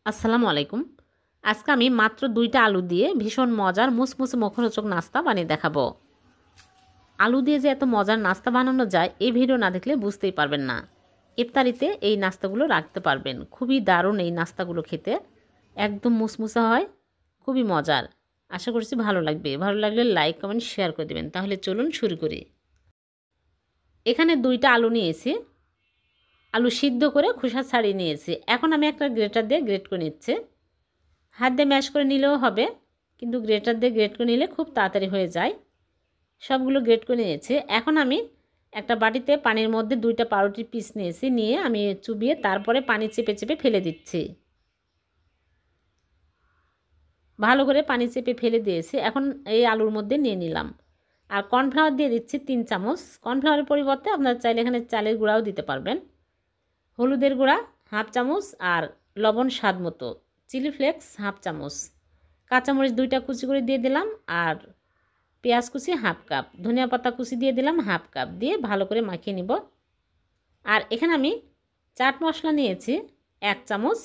আসসালামু আলাইকুম। আজকে আমি মাত্র ২টা আলু দিয়ে ভীষণ মজার মুসমুসে মুখরোচক নাস্তা বানিয়ে দেখাবো। আলু দিয়ে যে এত মজার নাস্তা বানানো যায় এই ভিডিও না দেখলে বুঝতেই পারবেন না। ইফতারিতে এই নাস্তাগুলো রাখতে পারবেন। খুবই দারুণ এই নাস্তাগুলো খেতে। একদম মুসমুসে হয়, খুবই মজার। আশা করছি ভালো লাগবে। ভালো লাগলে লাইক, কমেন্ট, শেয়ার করে দেবেন। তাহলে চলুন শুরু করি। এখানে ২টা আলু নিয়েছি। আলু সিদ্ধ করে খোসা ছাড়িয়ে নিয়েছি। এখন আমি একটা গ্রেটার দিয়ে গ্রেট করে নিচ্ছি। হাত দিয়ে ম্যাশ করে নিলেও হবে, কিন্তু গ্রেটার দিয়ে গ্রেট করে নিলে খুব তাড়াতাড়ি হয়ে যায়। সবগুলো গ্রেট করে নিয়েছি। এখন আমি একটা বাটিতে পানির মধ্যে 2টা পাউরুটির পিস নিয়েছি, নিয়ে আমি চুবিয়ে তারপরে পানি চেপে চেপে ফেলে দিচ্ছি। ভালো করে পানি চেপে ফেলে দিয়েছি। এখন এই আলুর মধ্যে নিয়ে নিলাম। আর কর্নফ্লাওয়ার দিয়ে দিচ্ছি 3 চামচ। কর্নফ্লাওয়ারের পরিবর্তে আপনারা চাইলে এখানে চালের গুঁড়াও দিতে পারবেন। হলুদের গুঁড়া হাফ চামচ আর লবণ স্বাদ মতো। চিলি ফ্লেক্স হাফ চামচ। কাঁচামরিচ 2টা কুচি করে দিয়ে দিলাম, আর পেঁয়াজ কুচি হাফ কাপ, ধনিয়া পাতা কুচি দিয়ে দিলাম হাফ কাপ, দিয়ে ভালো করে মাখিয়ে নিব। আর এখানে আমি চাট মশলা নিয়েছি 1 চামচ,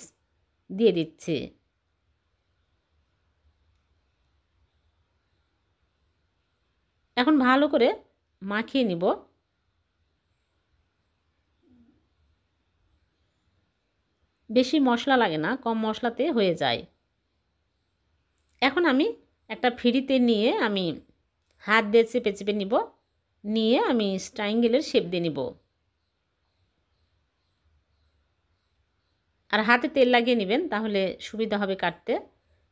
দিয়ে দিচ্ছি। এখন ভালো করে মাখিয়ে নিব। বেশি মশলা লাগে না, কম মশলাতে হয়ে যায়। এখন আমি একটা ফিরিতে নিয়ে আমি হাত দিয়ে চেপে চেপে নিব, নিয়ে আমি ট্রায়াঙ্গেলের শেপ দিয়ে নিব। আর হাতে তেল লাগিয়ে নেবেন, তাহলে সুবিধা হবে কাটতে।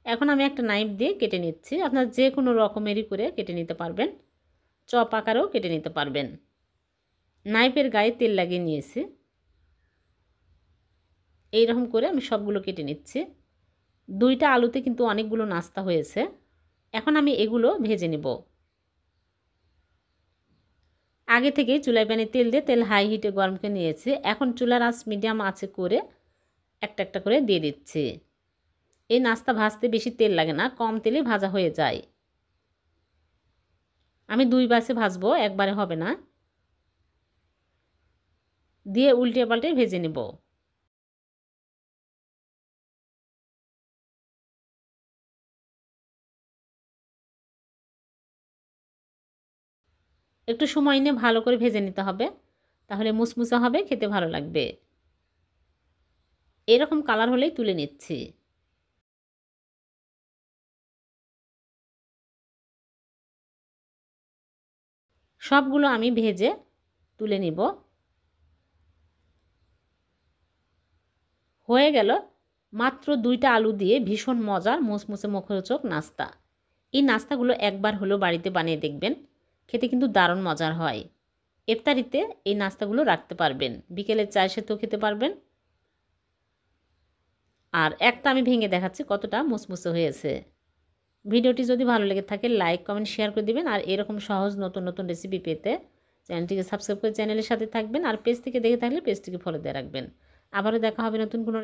এখন আমি একটা নাইফ দিয়ে কেটে নিচ্ছি। আপনার যে কোনো রকমেরই করে কেটে নিতে পারবেন, চপ আকারেও কেটে নিতে পারবেন। নাইফের গায়ে তেল লাগিয়ে নিয়েছি। এইরকম করে আমি সবগুলো কেটে নিচ্ছি। 2টা আলুতে কিন্তু অনেকগুলো নাস্তা হয়েছে। এখন আমি এগুলো ভেজে নেব। আগে থেকে চুলায় প্যানে তেল দিয়ে তেল হাই হিটে গরম করে নিয়েছি। এখন চুলার আঁচ মিডিয়াম আঁচে করে একটা একটা করে দিয়ে দিচ্ছি। এই নাস্তা ভাজতে বেশি তেল লাগে না, কম তেলে ভাজা হয়ে যায়। আমি 2 ব্যাচে ভাজবো, একবারে হবে না। দিয়ে উল্টে পাল্টে ভেজে নেব। একটু সময় নিয়ে ভালো করে ভেজে নিতে হবে, তাহলে মুসমুসে হবে, খেতে ভালো লাগবে। এরকম কালার হলেই তুলে নিচ্ছি। সবগুলো আমি ভেজে তুলে নিব। হয়ে গেল মাত্র 2টা আলু দিয়ে ভীষণ মজার মুসমুসে মুখরোচক নাস্তা। এই নাস্তাগুলো একবার হলেও বাড়িতে বানিয়ে দেখবেন, খেতে কিন্তু দারুণ মজার হয়। ইফতারিতে এই নাস্তাগুলো রাখতে পারবেন, বিকেলের চায়ের সাথেও খেতে পারবেন। আর একটা আমি ভেঙে দেখাচ্ছি কতটা মুসমুসে হয়েছে। ভিডিওটি যদি ভালো লেগে থাকে লাইক, কমেন্ট, শেয়ার করে দিবেন। আর এরকম সহজ নতুন নতুন রেসিপি পেতে চ্যানেলটিকে সাবস্ক্রাইব করে চ্যানেলের সাথে থাকবেন। আর পেজ থেকে দেখে থাকলে পেজটিকে ফলো দিয়ে রাখবেন। আবারও দেখা হবে নতুন কোনো